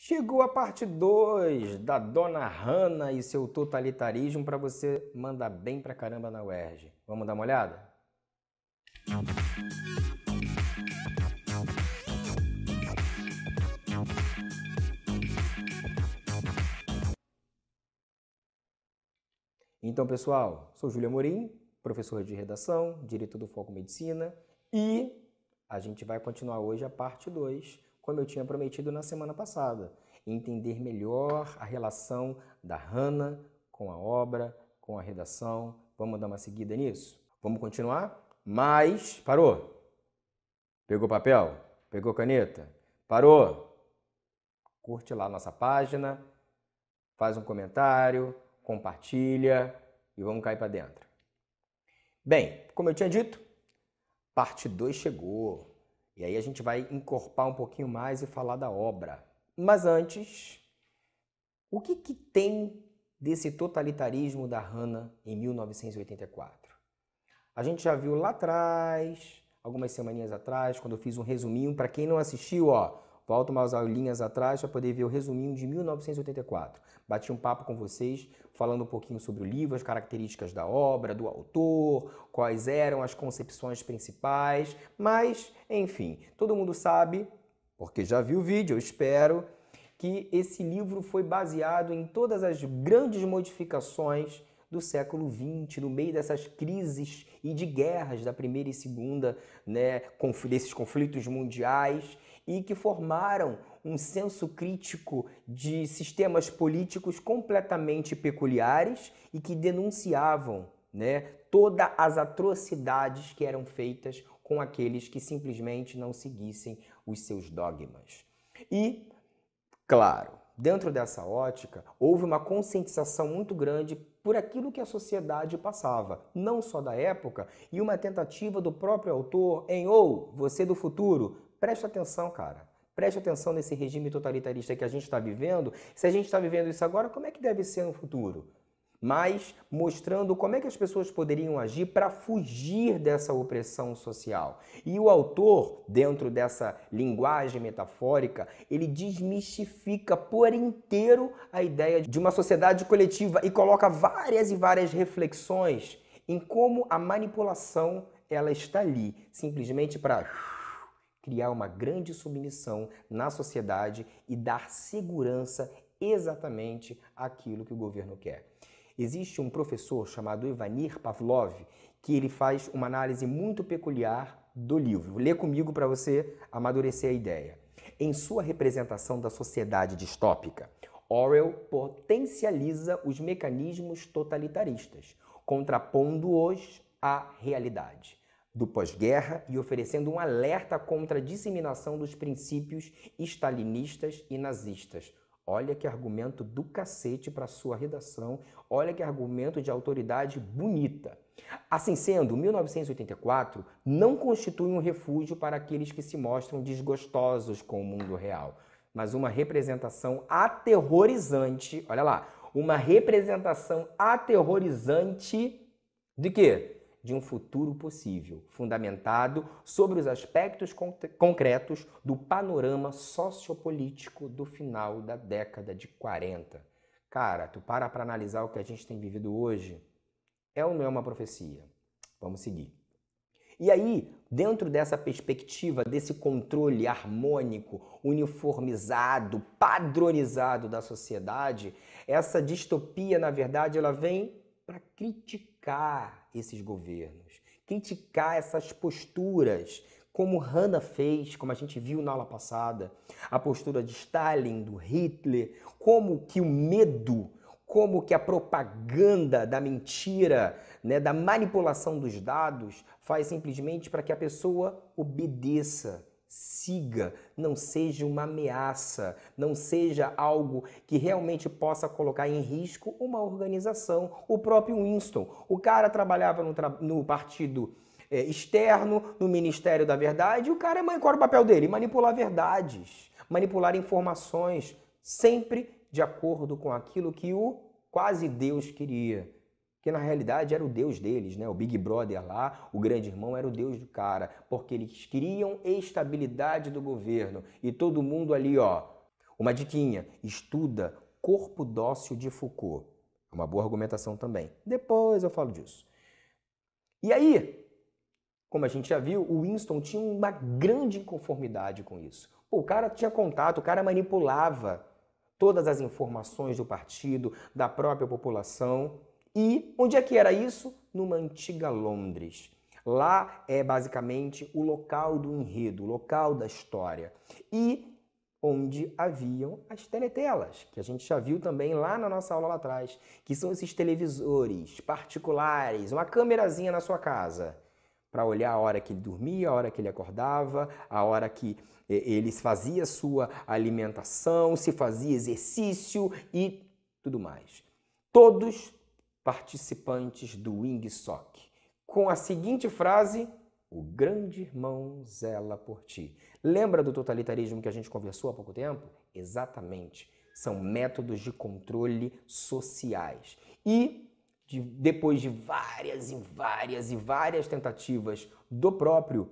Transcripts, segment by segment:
Chegou a parte 2 da Dona Hannah e seu totalitarismo para você mandar bem pra caramba na UERJ. Vamos dar uma olhada? Então, pessoal, sou Júlio Amorim, professor de redação, diretor do Foco Medicina, e a gente vai continuar hoje a parte 2, como eu tinha prometido na semana passada, entender melhor a relação da Hannah com a obra, com a redação. Vamos dar uma seguida nisso? Vamos continuar? Mas, parou? Pegou papel? Pegou caneta? Parou? Curte lá a nossa página, faz um comentário, compartilha e vamos cair para dentro. Bem, como eu tinha dito, parte 2 chegou. E aí a gente vai encorpar um pouquinho mais e falar da obra. Mas antes, o que tem desse totalitarismo da Hannah em 1984? A gente já viu lá atrás, algumas semaninhas atrás, quando eu fiz um resuminho. Para quem não assistiu, volta umas aulinhas atrás para poder ver o resuminho de 1984. Bati um papo com vocês, falando um pouquinho sobre o livro, as características da obra, do autor, quais eram as concepções principais, mas, enfim, todo mundo sabe, porque já viu o vídeo, eu espero, que esse livro foi baseado em todas as grandes modificações do século XX, no meio dessas crises e de guerras da Primeira e Segunda, desses conflitos mundiais, e que formaram um senso crítico de sistemas políticos completamente peculiares e que denunciavam, todas as atrocidades que eram feitas com aqueles que simplesmente não seguissem os seus dogmas. E, claro, dentro dessa ótica, houve uma conscientização muito grande por aquilo que a sociedade passava, não só da época, e uma tentativa do próprio autor em, você do futuro, preste atenção, cara. Preste atenção nesse regime totalitarista que a gente está vivendo. Se a gente está vivendo isso agora, como é que deve ser no futuro? Mas mostrando como é que as pessoas poderiam agir para fugir dessa opressão social. E o autor, dentro dessa linguagem metafórica, ele desmistifica por inteiro a ideia de uma sociedade coletiva e coloca várias e várias reflexões em como a manipulação ela está ali, simplesmente para criar uma grande submissão na sociedade e dar segurança exatamente àquilo que o governo quer. Existe um professor chamado Ivanir Pavlov que ele faz uma análise muito peculiar do livro. Lê comigo para você amadurecer a ideia. Em sua representação da sociedade distópica, Orwell potencializa os mecanismos totalitaristas, contrapondo-os à realidade do pós-guerra e oferecendo um alerta contra a disseminação dos princípios stalinistas e nazistas. Olha que argumento do cacete para sua redação, olha que argumento de autoridade bonita. Assim sendo, 1984 não constitui um refúgio para aqueles que se mostram desgostosos com o mundo real, mas uma representação aterrorizante, olha lá, uma representação aterrorizante de quê? De um futuro possível, fundamentado sobre os aspectos concretos do panorama sociopolítico do final da década de 40. Cara, tu para analisar o que a gente tem vivido hoje, é ou não é uma profecia? Vamos seguir. E aí, dentro dessa perspectiva, desse controle harmônico, uniformizado, padronizado da sociedade, essa distopia, na verdade, ela vem para criticar esses governos, criticar essas posturas, como Hannah fez, como a gente viu na aula passada, a postura de Stalin, do Hitler, como que o medo, como que a propaganda da mentira, da manipulação dos dados, faz simplesmente para que a pessoa obedeça, siga, não seja uma ameaça, não seja algo que realmente possa colocar em risco uma organização. O próprio Winston, o cara trabalhava no partido externo, no Ministério da Verdade, e o cara, qual era o papel dele? Manipular verdades, manipular informações, sempre de acordo com aquilo que o quase Deus queria. Que na realidade era o Deus deles, O Big Brother lá, o grande irmão era o Deus do cara, porque eles queriam estabilidade do governo e todo mundo ali, Uma diquinha, estuda Corpo Dócil de Foucault. É uma boa argumentação também. Depois eu falo disso. E aí, como a gente já viu, o Winston tinha uma grande inconformidade com isso. Pô, o cara tinha contato, o cara manipulava todas as informações do partido, da própria população. E onde é que era isso? Numa antiga Londres. Lá é basicamente o local do enredo, o local da história. E onde haviam as teletelas, que a gente já viu também lá na nossa aula lá atrás, que são esses televisores particulares, uma câmerazinha na sua casa, para olhar a hora que ele dormia, a hora que ele acordava, a hora que ele fazia sua alimentação, se fazia exercício e tudo mais. Todos participantes do Wingsock, com a seguinte frase: o grande irmão zela por ti. Lembra do totalitarismo que a gente conversou há pouco tempo? Exatamente. São métodos de controle sociais. E depois de várias tentativas do próprio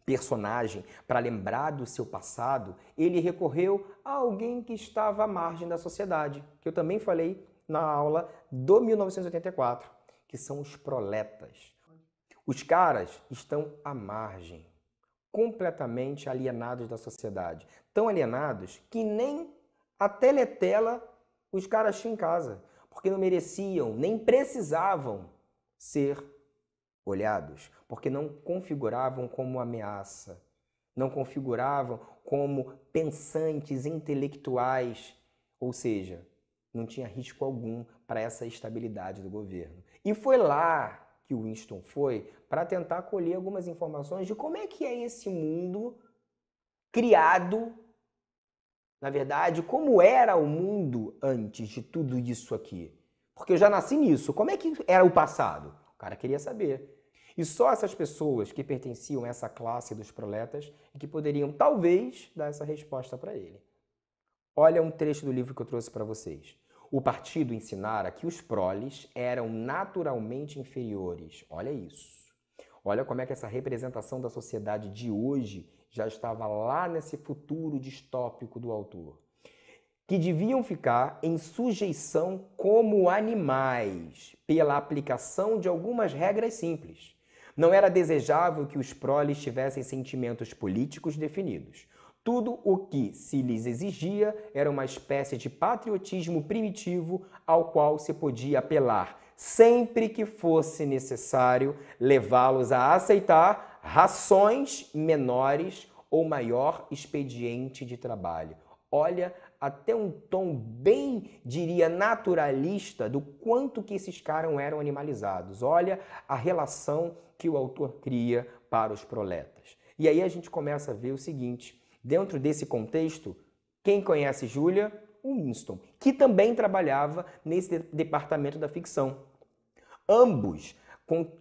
personagem para lembrar do seu passado, ele recorreu a alguém que estava à margem da sociedade, que eu também falei na aula do 1984, que são os proletas. Os caras estão à margem, completamente alienados da sociedade. Tão alienados que nem a teletela os caras tinham em casa, porque não mereciam, nem precisavam ser olhados, porque não configuravam como ameaça, não configuravam como pensantes intelectuais, ou seja, não tinha risco algum para essa estabilidade do governo. E foi lá que o Winston foi para tentar colher algumas informações de como é que é esse mundo criado, na verdade, como era o mundo antes de tudo isso aqui. Porque eu já nasci nisso. Como é que era o passado? O cara queria saber. E só essas pessoas que pertenciam a essa classe dos proletas e que poderiam, talvez, dar essa resposta para ele. Olha um trecho do livro que eu trouxe para vocês. O partido ensinara que os proles eram naturalmente inferiores. Olha isso. Olha como é que essa representação da sociedade de hoje já estava lá nesse futuro distópico do autor. Que deviam ficar em sujeição como animais, pela aplicação de algumas regras simples. Não era desejável que os proles tivessem sentimentos políticos definidos. Tudo o que se lhes exigia era uma espécie de patriotismo primitivo ao qual se podia apelar, sempre que fosse necessário levá-los a aceitar rações menores ou maior expediente de trabalho. Olha, até um tom bem, diria, naturalista do quanto que esses caras eram animalizados. Olha a relação que o autor cria para os proletas. E aí a gente começa a ver o seguinte: dentro desse contexto, quem conhece Júlia? O Winston, que também trabalhava nesse departamento da ficção. Ambos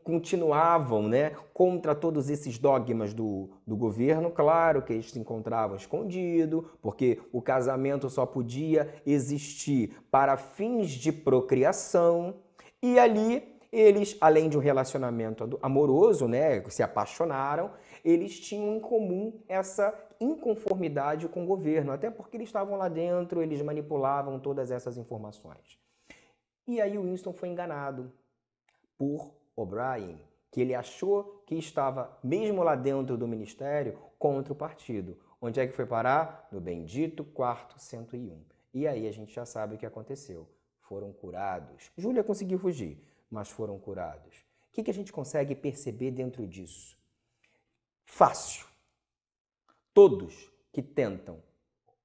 continuavam, contra todos esses dogmas do governo. Claro que eles se encontravam escondidos, porque o casamento só podia existir para fins de procriação. E ali eles, além de um relacionamento amoroso, se apaixonaram, eles tinham em comum essa inconformidade com o governo, até porque eles estavam lá dentro, eles manipulavam todas essas informações. E aí o Winston foi enganado por O'Brien, que ele achou que estava, mesmo lá dentro do ministério, contra o partido. Onde é que foi parar? No bendito quarto 101. E aí a gente já sabe o que aconteceu. Foram curados. Júlia conseguiu fugir, mas foram curados. O que a gente consegue perceber dentro disso? Fácil. Todos que tentam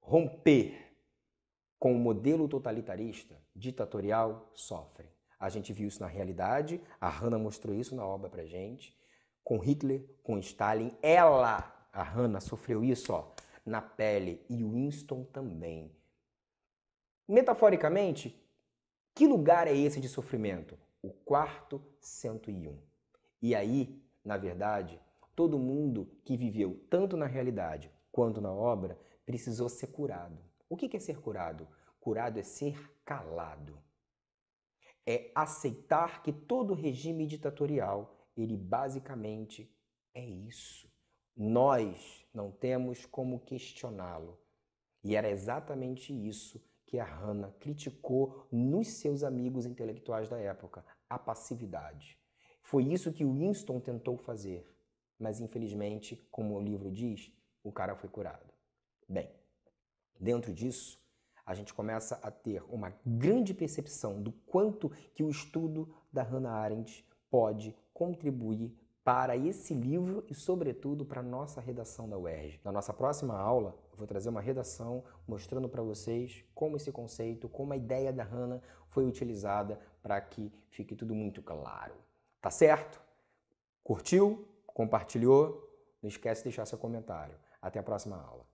romper com o modelo totalitarista, ditatorial, sofrem. A gente viu isso na realidade, a Hannah mostrou isso na obra pra gente, com Hitler, com Stalin. A Hannah, sofreu isso na pele, e o Winston também. Metaforicamente, que lugar é esse de sofrimento? O quarto 101. E aí, na verdade, todo mundo que viveu tanto na realidade quanto na obra precisou ser curado. O que é ser curado? Curado é ser calado. É aceitar que todo regime ditatorial, ele basicamente é isso. Nós não temos como questioná-lo. E era exatamente isso que a Hannah criticou nos seus amigos intelectuais da época, a passividade. Foi isso que Winston tentou fazer, mas infelizmente, como o livro diz, o cara foi curado. Bem, dentro disso, a gente começa a ter uma grande percepção do quanto que o estudo da Hannah Arendt pode contribuir para esse livro e, sobretudo, para a nossa redação da UERJ. Na nossa próxima aula, eu vou trazer uma redação mostrando para vocês como esse conceito, como a ideia da Hannah foi utilizada para que fique tudo muito claro. Tá certo? Curtiu? Compartilhou? Não esquece de deixar seu comentário. Até a próxima aula.